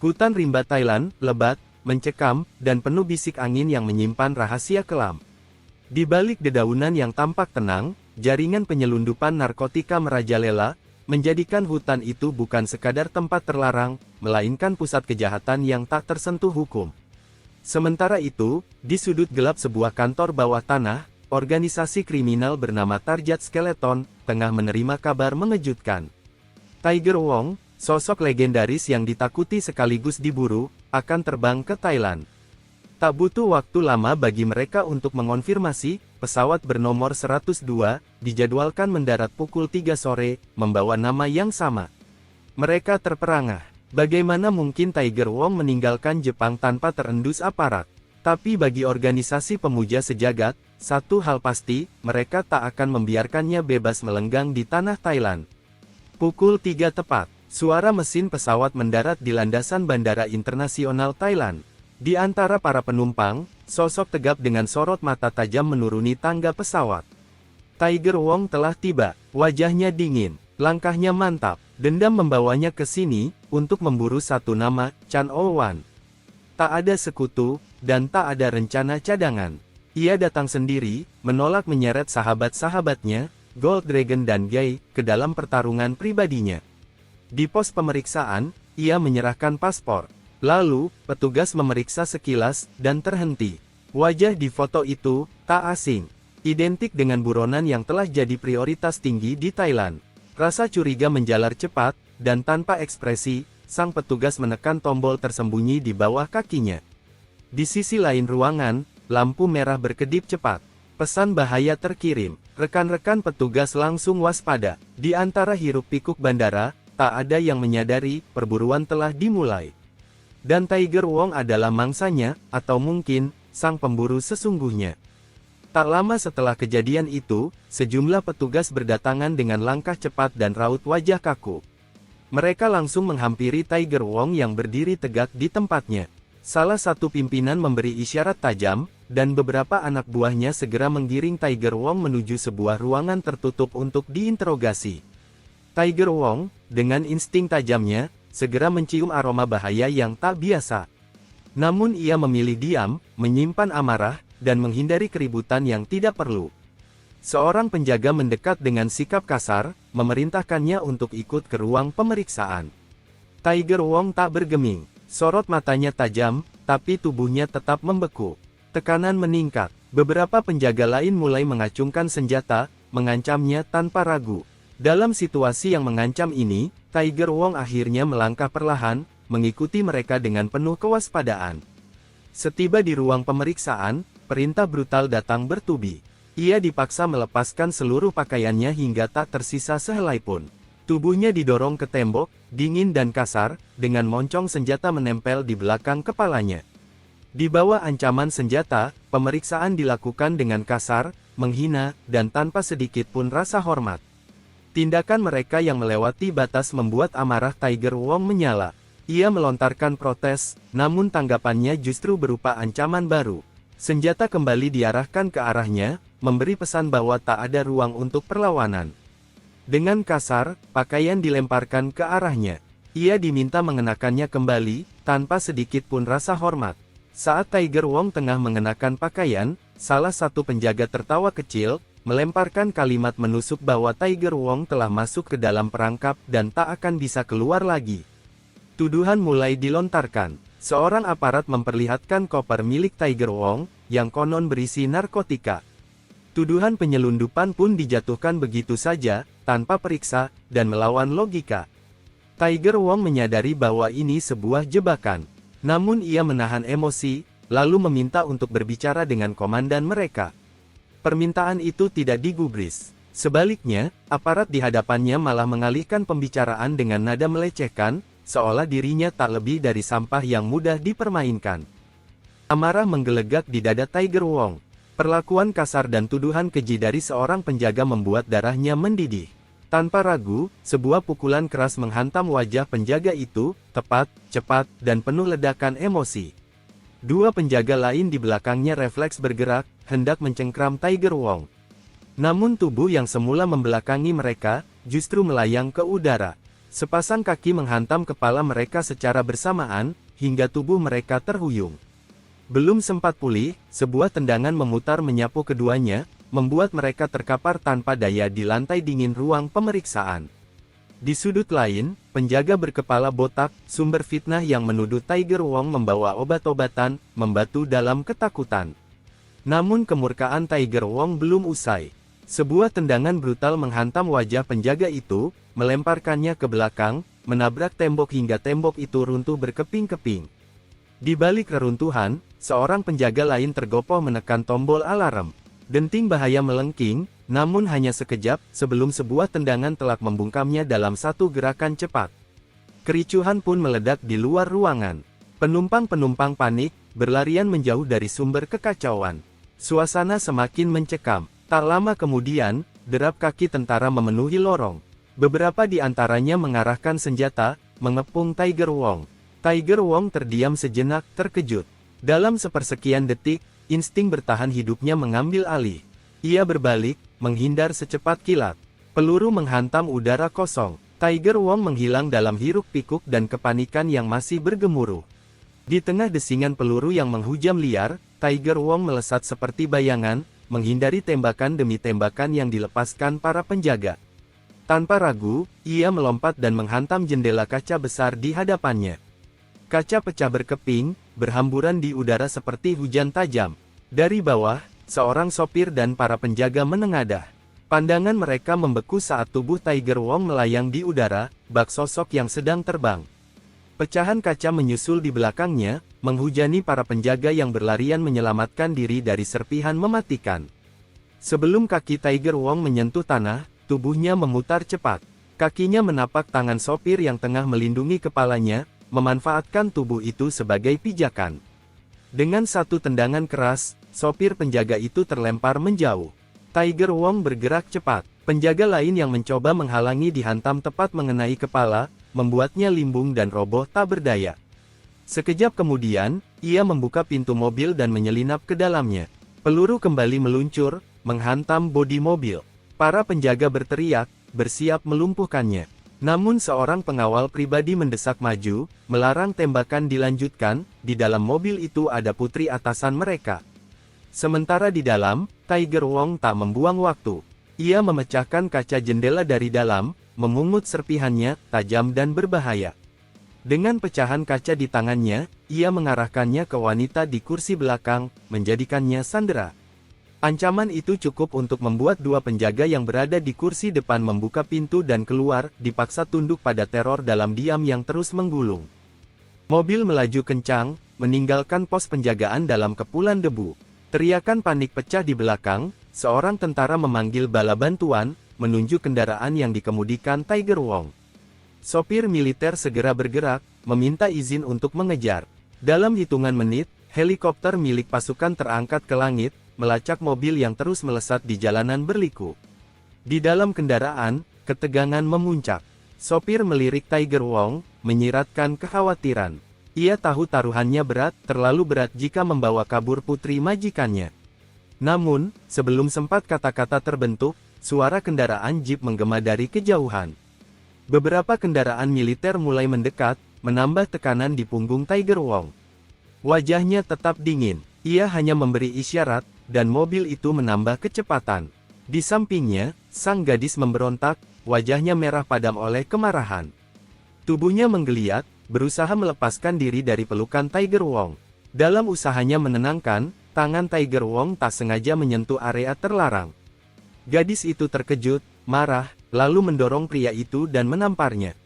Hutan rimba Thailand, lebat, mencekam, dan penuh bisik angin yang menyimpan rahasia kelam. Di balik dedaunan yang tampak tenang, jaringan penyelundupan narkotika merajalela, menjadikan hutan itu bukan sekadar tempat terlarang, melainkan pusat kejahatan yang tak tersentuh hukum. Sementara itu, di sudut gelap sebuah kantor bawah tanah, organisasi kriminal bernama Tarjat Skeleton, tengah menerima kabar mengejutkan. Tiger Wong, sosok legendaris yang ditakuti sekaligus diburu, akan terbang ke Thailand. Tak butuh waktu lama bagi mereka untuk mengonfirmasi, pesawat bernomor 102, dijadwalkan mendarat pukul 3 sore, membawa nama yang sama. Mereka terperangah. Bagaimana mungkin Tiger Wong meninggalkan Jepang tanpa terendus aparat? Tapi bagi organisasi pemuja sejagat, satu hal pasti, mereka tak akan membiarkannya bebas melenggang di tanah Thailand. Pukul 3 tepat. Suara mesin pesawat mendarat di landasan Bandara Internasional Thailand. Di antara para penumpang, sosok tegap dengan sorot mata tajam menuruni tangga pesawat. Tiger Wong telah tiba, wajahnya dingin, langkahnya mantap, dendam membawanya ke sini, untuk memburu satu nama, Chan Oh-wan. Tak ada sekutu, dan tak ada rencana cadangan. Ia datang sendiri, menolak menyeret sahabat-sahabatnya, Gold Dragon dan Gai, ke dalam pertarungan pribadinya. Di pos pemeriksaan, ia menyerahkan paspor. Lalu, petugas memeriksa sekilas, dan terhenti. Wajah di foto itu, tak asing. Identik dengan buronan yang telah jadi prioritas tinggi di Thailand. Rasa curiga menjalar cepat, dan tanpa ekspresi, sang petugas menekan tombol tersembunyi di bawah kakinya. Di sisi lain ruangan, lampu merah berkedip cepat. Pesan bahaya terkirim. Rekan-rekan petugas langsung waspada. Di antara hiruk-pikuk bandara, tak ada yang menyadari, perburuan telah dimulai. Dan Tiger Wong adalah mangsanya, atau mungkin, sang pemburu sesungguhnya. Tak lama setelah kejadian itu, sejumlah petugas berdatangan dengan langkah cepat dan raut wajah kaku. Mereka langsung menghampiri Tiger Wong yang berdiri tegak di tempatnya. Salah satu pimpinan memberi isyarat tajam, dan beberapa anak buahnya segera menggiring Tiger Wong menuju sebuah ruangan tertutup untuk diinterogasi. Tiger Wong, dengan insting tajamnya, segera mencium aroma bahaya yang tak biasa. Namun ia memilih diam, menyimpan amarah, dan menghindari keributan yang tidak perlu. Seorang penjaga mendekat dengan sikap kasar, memerintahkannya untuk ikut ke ruang pemeriksaan. Tiger Wong tak bergeming, sorot matanya tajam, tapi tubuhnya tetap membeku. Tekanan meningkat, beberapa penjaga lain mulai mengacungkan senjata, mengancamnya tanpa ragu. Dalam situasi yang mengancam ini, Tiger Wong akhirnya melangkah perlahan, mengikuti mereka dengan penuh kewaspadaan. Setiba di ruang pemeriksaan, perintah brutal datang bertubi. Ia dipaksa melepaskan seluruh pakaiannya hingga tak tersisa sehelai pun. Tubuhnya didorong ke tembok, dingin dan kasar, dengan moncong senjata menempel di belakang kepalanya. Di bawah ancaman senjata, pemeriksaan dilakukan dengan kasar, menghina, dan tanpa sedikit pun rasa hormat. Tindakan mereka yang melewati batas membuat amarah Tiger Wong menyala. Ia melontarkan protes, namun tanggapannya justru berupa ancaman baru. Senjata kembali diarahkan ke arahnya, memberi pesan bahwa tak ada ruang untuk perlawanan. Dengan kasar, pakaian dilemparkan ke arahnya. Ia diminta mengenakannya kembali, tanpa sedikit pun rasa hormat. Saat Tiger Wong tengah mengenakan pakaian, salah satu penjaga tertawa kecil, melemparkan kalimat menusuk bahwa Tiger Wong telah masuk ke dalam perangkap dan tak akan bisa keluar lagi. Tuduhan mulai dilontarkan. Seorang aparat memperlihatkan koper milik Tiger Wong, yang konon berisi narkotika. Tuduhan penyelundupan pun dijatuhkan begitu saja, tanpa periksa, dan melawan logika. Tiger Wong menyadari bahwa ini sebuah jebakan. Namun ia menahan emosi, lalu meminta untuk berbicara dengan komandan mereka. Permintaan itu tidak digubris. Sebaliknya, aparat di hadapannya malah mengalihkan pembicaraan dengan nada melecehkan, seolah dirinya tak lebih dari sampah yang mudah dipermainkan. Amarah menggelegak di dada Tiger Wong. Perlakuan kasar dan tuduhan keji dari seorang penjaga membuat darahnya mendidih. Tanpa ragu, sebuah pukulan keras menghantam wajah penjaga itu, tepat, cepat, dan penuh ledakan emosi. Dua penjaga lain di belakangnya refleks bergerak, hendak mencengkram Tiger Wong. Namun tubuh yang semula membelakangi mereka, justru melayang ke udara. Sepasang kaki menghantam kepala mereka secara bersamaan, hingga tubuh mereka terhuyung. Belum sempat pulih, sebuah tendangan memutar menyapu keduanya, membuat mereka terkapar tanpa daya di lantai dingin ruang pemeriksaan. Di sudut lain, penjaga berkepala botak, sumber fitnah yang menuduh Tiger Wong membawa obat-obatan, membatu dalam ketakutan. Namun kemurkaan Tiger Wong belum usai. Sebuah tendangan brutal menghantam wajah penjaga itu, melemparkannya ke belakang, menabrak tembok hingga tembok itu runtuh berkeping-keping. Di balik reruntuhan, seorang penjaga lain tergopoh menekan tombol alarm. Denting bahaya melengking, namun hanya sekejap, sebelum sebuah tendangan telak membungkamnya dalam satu gerakan cepat. Kericuhan pun meledak di luar ruangan. Penumpang-penumpang panik, berlarian menjauh dari sumber kekacauan. Suasana semakin mencekam. Tak lama kemudian, derap kaki tentara memenuhi lorong. Beberapa di antaranya mengarahkan senjata, mengepung Tiger Wong. Tiger Wong terdiam sejenak, terkejut. Dalam sepersekian detik, insting bertahan hidupnya mengambil alih. Ia berbalik, menghindar secepat kilat. Peluru menghantam udara kosong. Tiger Wong menghilang dalam hiruk-pikuk dan kepanikan yang masih bergemuruh. Di tengah desingan peluru yang menghujam liar, Tiger Wong melesat seperti bayangan, menghindari tembakan demi tembakan yang dilepaskan para penjaga. Tanpa ragu, ia melompat dan menghantam jendela kaca besar di hadapannya. Kaca pecah berkeping, berhamburan di udara seperti hujan tajam. Dari bawah, seorang sopir dan para penjaga menengadah. Pandangan mereka membeku saat tubuh Tiger Wong melayang di udara, bak sosok yang sedang terbang. Pecahan kaca menyusul di belakangnya, menghujani para penjaga yang berlarian menyelamatkan diri dari serpihan mematikan. Sebelum kaki Tiger Wong menyentuh tanah, tubuhnya memutar cepat. Kakinya menapak tangan sopir yang tengah melindungi kepalanya, memanfaatkan tubuh itu sebagai pijakan. Dengan satu tendangan keras, sopir penjaga itu terlempar menjauh. Tiger Wong bergerak cepat. Penjaga lain yang mencoba menghalangi dihantam tepat mengenai kepala, membuatnya limbung dan roboh tak berdaya. Sekejap kemudian, ia membuka pintu mobil dan menyelinap ke dalamnya. Peluru kembali meluncur, menghantam bodi mobil. Para penjaga berteriak, bersiap melumpuhkannya. Namun seorang pengawal pribadi mendesak maju, melarang tembakan dilanjutkan. Di dalam mobil itu ada putri atasan mereka. Sementara di dalam, Tiger Wong tak membuang waktu. Ia memecahkan kaca jendela dari dalam, memungut serpihannya, tajam dan berbahaya. Dengan pecahan kaca di tangannya, ia mengarahkannya ke wanita di kursi belakang, menjadikannya sandera. Ancaman itu cukup untuk membuat dua penjaga yang berada di kursi depan membuka pintu dan keluar, dipaksa tunduk pada teror dalam diam yang terus menggulung. Mobil melaju kencang, meninggalkan pos penjagaan dalam kepulan debu. Teriakan panik pecah di belakang, seorang tentara memanggil bala bantuan, menunjuk kendaraan yang dikemudikan Tiger Wong. Sopir militer segera bergerak, meminta izin untuk mengejar. Dalam hitungan menit, helikopter milik pasukan terangkat ke langit, melacak mobil yang terus melesat di jalanan berliku. Di dalam kendaraan, ketegangan memuncak. Sopir melirik Tiger Wong, menyiratkan kekhawatiran. Ia tahu taruhannya berat, terlalu berat jika membawa kabur putri majikannya. Namun, sebelum sempat kata-kata terbentuk, suara kendaraan jeep menggema dari kejauhan. Beberapa kendaraan militer mulai mendekat, menambah tekanan di punggung Tiger Wong. Wajahnya tetap dingin. Ia hanya memberi isyarat, dan mobil itu menambah kecepatan. Di sampingnya, sang gadis memberontak, wajahnya merah padam oleh kemarahan. Tubuhnya menggeliat, berusaha melepaskan diri dari pelukan Tiger Wong. Dalam usahanya menenangkan, tangan Tiger Wong tak sengaja menyentuh area terlarang. Gadis itu terkejut, marah, lalu mendorong pria itu dan menamparnya.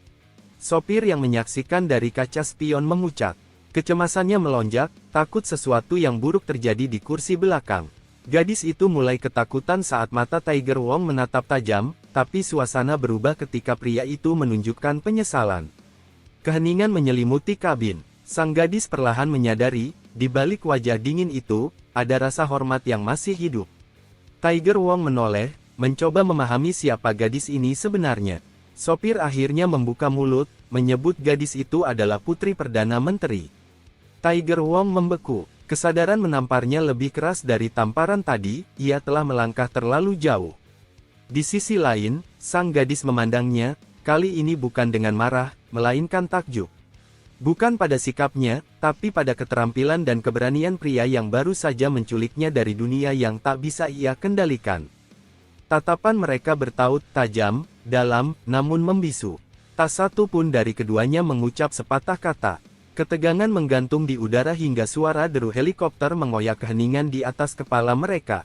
Sopir yang menyaksikan dari kaca spion mengucap. Kecemasannya melonjak, takut sesuatu yang buruk terjadi di kursi belakang. Gadis itu mulai ketakutan saat mata Tiger Wong menatap tajam, tapi suasana berubah ketika pria itu menunjukkan penyesalan. Keheningan menyelimuti kabin. Sang gadis perlahan menyadari, di balik wajah dingin itu, ada rasa hormat yang masih hidup. Tiger Wong menoleh, mencoba memahami siapa gadis ini sebenarnya. Sopir akhirnya membuka mulut, menyebut gadis itu adalah putri Perdana Menteri. Tiger Wong membeku. Kesadaran menamparnya lebih keras dari tamparan tadi, ia telah melangkah terlalu jauh. Di sisi lain, sang gadis memandangnya, kali ini bukan dengan marah, melainkan takjub. Bukan pada sikapnya, tapi pada keterampilan dan keberanian pria yang baru saja menculiknya dari dunia yang tak bisa ia kendalikan. Tatapan mereka bertaut tajam, dalam, namun membisu. Tak satu pun dari keduanya mengucap sepatah kata. Ketegangan menggantung di udara hingga suara deru helikopter mengoyak keheningan di atas kepala mereka.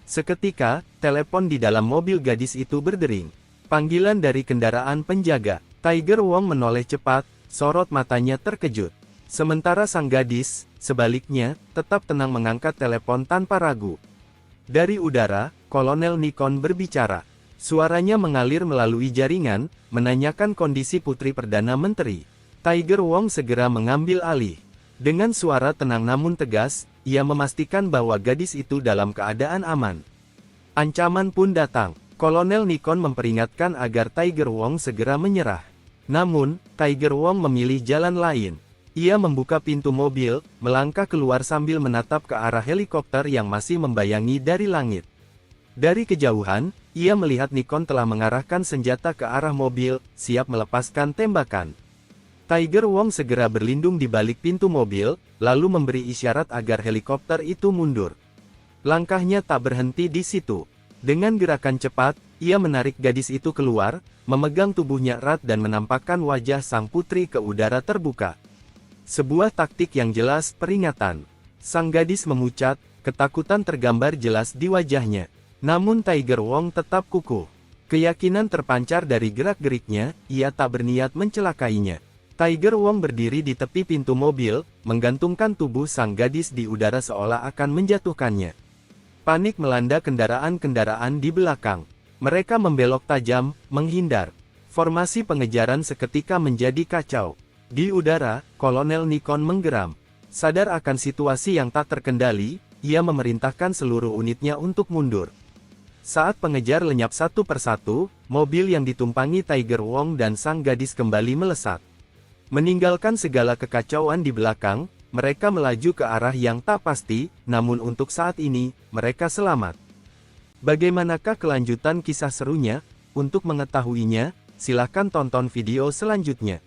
Seketika, telepon di dalam mobil gadis itu berdering. Panggilan dari kendaraan penjaga. Tiger Wong menoleh cepat, sorot matanya terkejut. Sementara sang gadis, sebaliknya, tetap tenang mengangkat telepon tanpa ragu. Dari udara, Kolonel Nikon berbicara. Suaranya mengalir melalui jaringan, menanyakan kondisi Putri Perdana Menteri. Tiger Wong segera mengambil alih. Dengan suara tenang namun tegas, ia memastikan bahwa gadis itu dalam keadaan aman. Ancaman pun datang. Kolonel Nikon memperingatkan agar Tiger Wong segera menyerah. Namun, Tiger Wong memilih jalan lain. Ia membuka pintu mobil, melangkah keluar sambil menatap ke arah helikopter yang masih membayangi dari langit. Dari kejauhan, ia melihat Nikon telah mengarahkan senjata ke arah mobil, siap melepaskan tembakan. Tiger Wong segera berlindung di balik pintu mobil, lalu memberi isyarat agar helikopter itu mundur. Langkahnya tak berhenti di situ. Dengan gerakan cepat, ia menarik gadis itu keluar, memegang tubuhnya erat dan menampakkan wajah sang putri ke udara terbuka. Sebuah taktik yang jelas peringatan. Sang gadis memucat, ketakutan tergambar jelas di wajahnya. Namun Tiger Wong tetap kukuh. Keyakinan terpancar dari gerak-geriknya, ia tak berniat mencelakainya. Tiger Wong berdiri di tepi pintu mobil, menggantungkan tubuh sang gadis di udara seolah akan menjatuhkannya. Panik melanda kendaraan-kendaraan di belakang. Mereka membelok tajam, menghindar. Formasi pengejaran seketika menjadi kacau. Di udara, Kolonel Nikon menggeram. Sadar akan situasi yang tak terkendali, ia memerintahkan seluruh unitnya untuk mundur. Saat pengejar lenyap satu persatu, mobil yang ditumpangi Tiger Wong dan sang gadis kembali melesat. Meninggalkan segala kekacauan di belakang, mereka melaju ke arah yang tak pasti, namun untuk saat ini, mereka selamat. Bagaimanakah kelanjutan kisah serunya? Untuk mengetahuinya, silakan tonton video selanjutnya.